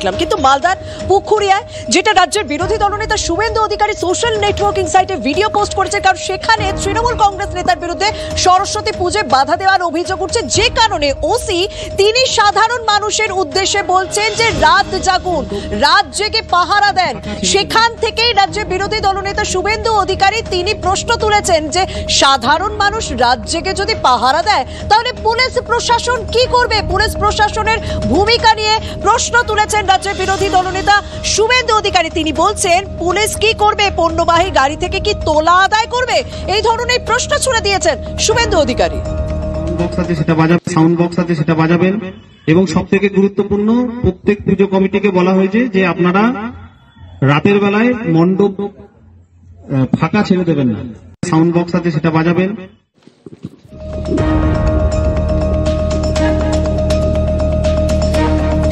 দেখলাম, কিন্তু মালদার পুকুরিয়ায় যেটা রাজ্যের বিরোধী দলনেতা শুভেন্দু অধিকারী সোশ্যাল নেটওয়ার্কিং সাইটে ভিডিও পোস্ট করেছে, কারণ সেখানে তৃণমূল কংগ্রেস নেতার বিরুদ্ধে সরস্বতী পুজোয় বাধা দেওয়ার অভিযোগ উঠছে, যে কারণে ওসি তিনি সাধারণ মানুষের উদ্দেশ্যে বলছেন যে রাত জাগুন, রাত জেগে পাহারা দেন। সেখান থেকেই রাজ্যের বিরোধী দলনেতা শুভেন্দু অধিকারী তিনি প্রশ্ন তুলেছেন যে সাধারণ মানুষ রাত জেগে যদি পাহারা দেয় তাহলে পুলিশ প্রশাসন কি করবে। পুলিশ প্রশাসনের ভূমিকা নিয়ে প্রশ্ন তুলেছেন রাজ্যের বিরোধী দলনেতা শুভেন্দু অধিকারী। তিনি বলছেন পুলিশ কি করবে, পণ্যবাহী গাড়ি থেকে কি তোলা আদায় করবে, এই ধরনের প্রশ্ন ছুড়ে দিয়েছেন শুভেন্দু অধিকারী। সাউন্ড বক্স আছে সেটা বাজাবেন, এবং সব থেকে গুরুত্বপূর্ণ প্রত্যেক পুজো কমিটিকে বলা হয়েছে যে আপনারা রাতের বেলায় মণ্ডপ ফাঁকা ছেড়ে দেবেন না। সাউন্ড বক্স আছে সেটা বাজাবেন।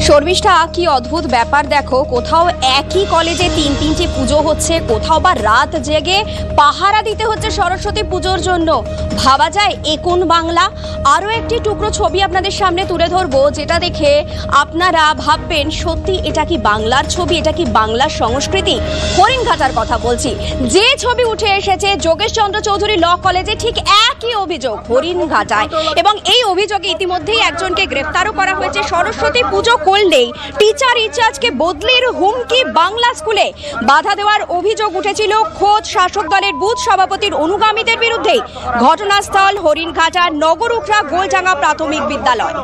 শর্মিষ্ঠা, কি অদ্ভুত ব্যাপার দেখো, কোথাও একই কলেজে তিনটি পুজো হচ্ছে, কোথাও বা রাত জেগে পাহারা দিতে হচ্ছে সরস্বতী পুজোর জন্য। ভাবা যায় এ কোন বাংলা? আরও একটি টুকরো ছবি আপনাদের সামনে তুলে ধরবো, যেটা দেখে আপনারা ভাববেন সত্যি এটা কি বাংলার ছবি, এটা কি বাংলার সংস্কৃতি। হরিণঘাটার কথা বলছি। যে ছবি উঠে এসেছে যোগেশ চন্দ্র চৌধুরী ল কলেজে, ঠিক একই অভিযোগ হরিণঘাটায়, এবং এই অভিযোগে ইতিমধ্যেই একজনকে গ্রেফতারও করা হয়েছে। সরস্বতী পুজো করলেই টিচার ইনচার্জকে বদলির হুমকি বাংলা স্কুলে। বাধা দেওয়ার অভিযোগ উঠেছিল খোদ শাসক দলের বুথ সভাপতির অনুগামীদের বিরুদ্ধেই। ঘটনাস্থল হরিণঘাটার নগরুখরা গোলজাঙ্গা প্রাথমিক বিদ্যালয়।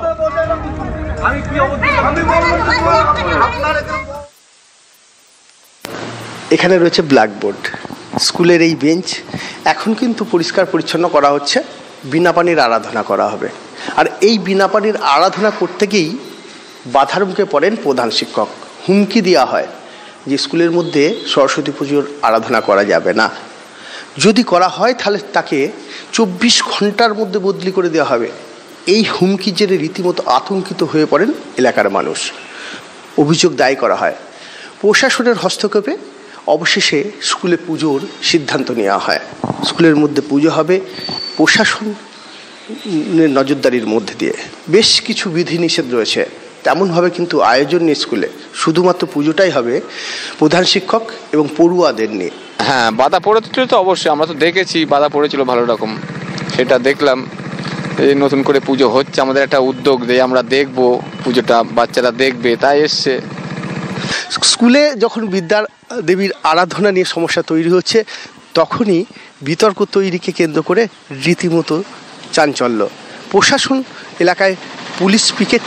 এখানে রয়েছে ব্ল্যাকবোর্ড, স্কুলের এই বেঞ্চ এখন কিন্তু পরিষ্কার পরিচ্ছন্ন করা হচ্ছে, বিনা পানির আরাধনা করা হবে। আর এই বিনা পানির আরাধনা করতে গিয়েই বাধার মুখে পড়েন প্রধান শিক্ষক। হুমকি দেওয়া হয় যে স্কুলের মধ্যে সরস্বতী পুজোর আরাধনা করা যাবে না, যদি করা হয় তাহলে তাকে 24 ঘন্টার মধ্যে বদলি করে দেওয়া হবে। এই হুমকি জেনে রীতিমতো আতঙ্কিত হয়ে পড়েন এলাকার মানুষ। অভিযোগ দায়ের করা হয়। প্রশাসনের হস্তক্ষেপে অবশেষে স্কুলে পুজোর সিদ্ধান্ত নেওয়া হয়। স্কুলের মধ্যে পুজো হবে প্রশাসনের নজরদারির মধ্যে দিয়ে। বেশ কিছু বিধিনিষেধ রয়েছে, তেমনভাবে কিন্তু আয়োজন নেই স্কুলে, শুধুমাত্র পুজোটাই হবে প্রধান শিক্ষক এবং পড়ুয়াদের নিয়ে। হ্যাঁ, বাধা পড়েছিল তো অবশ্যই, আমরা তো দেখেছি বাধা পড়েছিল ভালো রকম, সেটা দেখলাম। এই নতুন করে পুজো হচ্ছে, আমাদের একটা উদ্যোগ যে আমরা দেখব পুজোটা, বাচ্চারা দেখবে, তাই এসছে। স্কুলে যখন বিদ্যা দেবীর আরাধনা নিয়ে সমস্যা তৈরি হচ্ছে, তখনই বিতর্ক তৈরিকে কেন্দ্র করে রীতিমতো চাঞ্চল্য। প্রশাসন এলাকায় পুলিশ পিকেট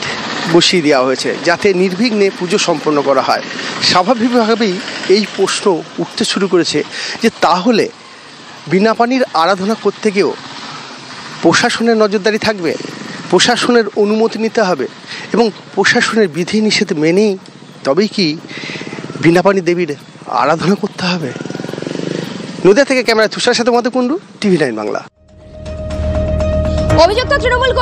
বসিয়ে দেওয়া হয়েছে যাতে নির্বিঘ্নে পুজো সম্পন্ন করা হয়। স্বাভাবিকভাবেই এই প্রশ্ন উঠতে শুরু করেছে যে তাহলে বিনা পানির আরাধনা করতে গিয়েও প্রশাসনের নজরদারি থাকবে, প্রশাসনের অনুমতি নিতে হবে, এবং প্রশাসনের বিধিনিষেধ মেনেই তবেই কি বিনা পানি দেবীর আরাধনা করতে হবে। নদিয়া থেকে ক্যামেরা তুষার সাথে মতো কুণ্ডু, TV9 বাংলা। অভিযুক্ত তৃণমূল